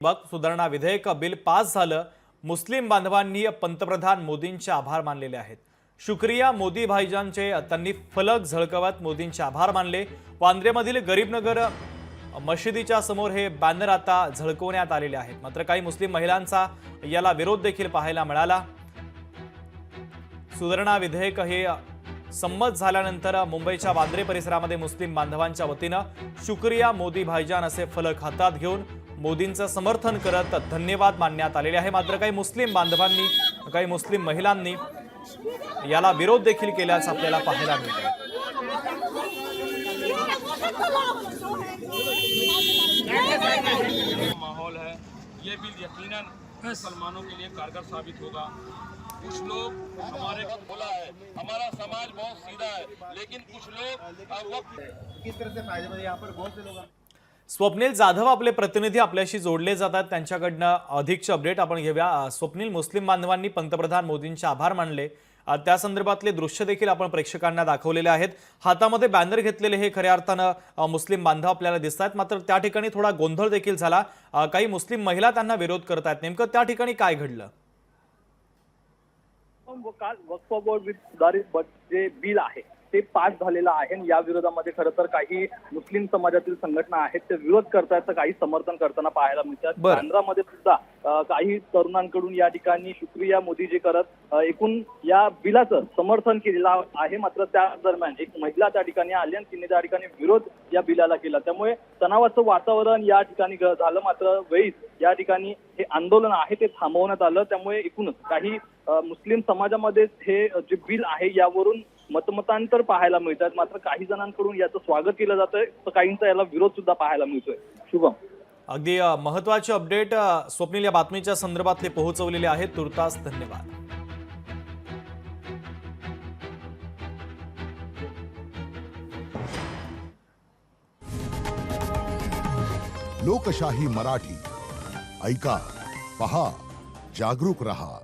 सुधारणा विधेयक bill pass झालं। मुस्लिम बांधवांनी पंतप्रधान मोदींचे आभार मानलेले आहेत। शुक्रिया मोदी भाईजानचे त्यांनी फलक झळकवत मोदींचे आभार मानले। वांद्रेमधील गरीबनगर मशिदीच्या समोर हे बॅनर आता झळकवण्यात आलेले आहेत। मात्र काही मुस्लिम महिलांचा याला विरोध देखील पाहायला मिळाला। सुधारणा विधेयक हे संमत झाल्यानंतर मुंबईच्या वांद्रे परिसरामध्ये मुस्लिम बांधवांच्या वतीने शुक्रिया मोदी भाईजान असे फलक हातात घेऊन मोदींचं समर्थन करत धन्यवाद मानण्यात आलेले आहे। मात्र काही मुस्लिम बांधवांनी काही मुस्लिम महिलांनी याला विरोध देखील केल्याचं आपल्याला पाहायला मिळतं। माहौल है, ये बिल यकीनन मुसलमानों के लिए कारगर साबित होगा। कुछ लोग हमारे बोला है, हमारा समाज बहुत सीधा है, लेकिन कुछ लोग किस तरह से फायदे में यहाँ पर बहुत से लोग। स्वप्नील जाधव आपले प्रतिनिधी आपल्याशी जोडले जातात, त्यांच्याकडनं अधिकचे अपडेट आपण घेऊया। स्वप्नील, मुस्लिम बांधवांनी पंतप्रधान मोदींचे आभार मानले, त्या संदर्भातले दृश्य देखील आपण प्रेक्षकांना दाखवलेले आहेत। हातामध्ये बॅनर घेतलेले हे खऱ्या अर्थानं मुस्लिम बांधव आपल्याला दिसतात। मात्र त्या ठिकाणी थोडा गोंधळ देखील झाला। काही मुस्लिम महिला त्यांना विरोध करत आहेत। नेमकं त्या ठिकाणी काय घडलं? काल वक्फ बोर्ड सुधारित जे बिल आहे ते पास झालेलं आहे आणि या विरोधामध्ये खरं तर काही मुस्लिम समाजातील संघटना आहेत ते विरोध करतायत, तर काही समर्थन करताना पाहायला मिळतात। बांद्रामध्ये सुद्धा काही तरुणांकडून या ठिकाणी शुक्रिया मोदी जे करत एकूण या बिलाचं समर्थन केलेलं आहे। मात्र त्या दरम्यान एक महिला त्या ठिकाणी आली आणि तिने त्या ठिकाणी विरोध या बिलाला केला, त्यामुळे तणावाचं वातावरण या ठिकाणी झालं। मात्र वेळीच या ठिकाणी हे आंदोलन आहे ते थांबवण्यात आलं। त्यामुळे एकूणच काही मुस्लिम समाजामध्ये हे जे बिल आहे यावरून मतमतांतर पाहायला मिळतात। मात्र काही जणांकडून याचं स्वागत केलं जातंय, तर काहींचा याला विरोध सुद्धा पाहायला मिळतोय। शुभम, अगदी महत्त्वाचे अपडेट स्वप्नील या बातमीच्या संदर्भातले पोहोचवलेले आहेत। तुर्तास धन्यवाद। लोकशाही मराठी ऐका, पहा, जागरूक रहा।